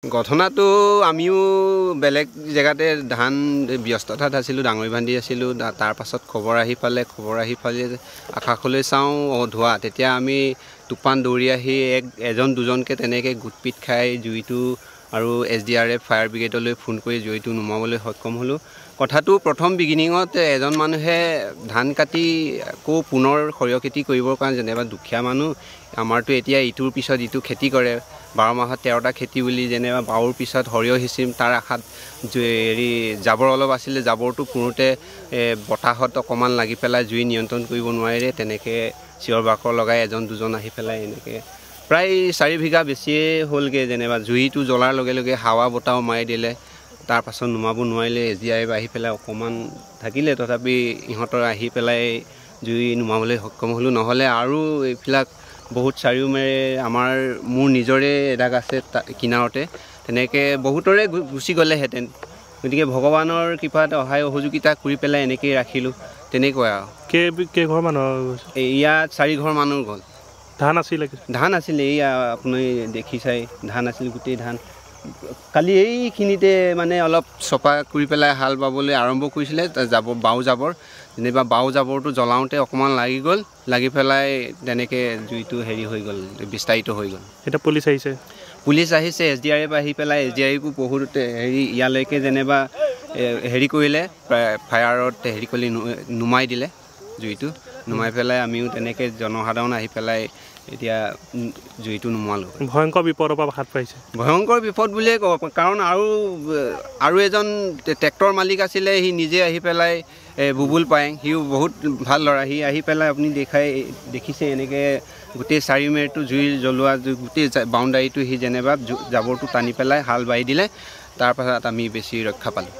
ঘটনাটো আমিও বেলেগ জেগাতে ধান ব্যস্ততাত আছিলোঁ, ডাঙৰি বান্ধি আছিলোঁ। তাৰ পাছত খবৰ আহি পালে আকাশলৈ চাওঁ ধোঁৱা। তেতিয়া আমি টোপান দৌৰি আহি এজন দুজনকৈ তেনেকৈ গোটপিট খাই জুইটো আৰু SDRF ফায়াৰ ব্ৰিগেডলৈ ফোন কৰি জুইটো নুমাবলৈ সক্ষম হ'লোঁ। কথাটো প্ৰথম বিগিনিঙত এজন মানুহে ধান কাটি আকৌ পুনৰ সৰিয়হ খেতি কৰিবৰ কাৰণে যেনিবা দুখীয়া মানুহ, আমাৰতো এতিয়া ইটোৰ পিছত ইটো খেতি কৰে, 12 মাহত 13টা খেতি বুলি যেনিবা বাওৰ পিছত সৰিয়হ সিঁচিম, তাৰ আশাত জাবৰ অলপ আছিলে, জাবৰটো পুৰোঁতে বতাহত অকণমান লাগি পেলাই জুই নিয়ন্ত্ৰণ কৰিব নোৱাৰিলে। তেনেকৈ চিঞৰ বাখৰ লগাই এজন দুজন আহি পেলাই এনেকৈ প্ৰায় 4 বিঘা বেছিয়ে হ'লগৈ। যেনিবা জুইটো জ্বলাৰ লগে লগে হাৱা বতাহও মাৰি দিলে, তাৰ পাছত নুমাব নোৱাৰিলে। SDRF আহি পেলাই অকণমান থাকিলে, তথাপি ইহঁতৰ আহি পেলাই জুই নুমাবলৈ সক্ষম হ'লোঁ। নহ'লে আৰু এইবিলাক বহুত চাৰিওমেৰে মোৰ নিজৰে এডাগ আছে কিনাৰতে, তেনেকৈ বহুতৰে গুচি গ'লেহেঁতেন। গতিকে ভগৱানৰ কৃপাত সহায় সহযোগিতা কৰি পেলাই এনেকৈয়ে ৰাখিলোঁ। তেনেকুৱা আৰু কেইঘৰ মানুহ ইয়াত 4 ঘৰ মানুহ গ'ল। ধান আছিলে এইয়া আপুনি দেখি চাই ধান আছিল, গোটেই ধান। কালি এইখিনিতে মানে অলপ চপা কৰি পেলাই হাল বাবলৈ আৰম্ভ কৰিছিলে, বাও জাবৰ যেনিবা বাও জাবৰটো জ্বলাওঁতে অকণমান লাগি পেলাই তেনেকৈ জুইটো হৈ গ'ল, বিস্তাৰিত হৈ গ'ল। এতিয়া পুলিচ আহিছে, SDRF আহি পেলাই SDRFও বহুত ইয়ালৈকে যেনিবা কৰিলে, ফায়াৰত কৰি নুমাই দিলে জুইটো। নুমাই পেলাই আমিও তেনেকৈ জনসাধাৰণ আহি পেলাই এতিয়া জুইটো নুমালোঁ। ভয়ংকৰ বিপদৰ পৰা হাত পাইছে। ভয়ংকৰ বিপদ বুলিয়ে ক'ব, কাৰণ আৰু এজন ট্ৰেক্টৰ মালিক আছিলে, সি নিজে আহি পেলাই বুবুল পায়েং, সিও বহুত ভাল ল'ৰা। সি আহি পেলাই আপুনি দেখিছে এনেকৈ গোটেই চাৰিওমেৰটো জুই জ্বলোৱা, গোটেই বাউণ্ডাৰীটো সি যেনিবা জাবৰটো টানি পেলাই হাল বাই দিলে। তাৰ পাছত আমি বেছি ৰক্ষা পালোঁ।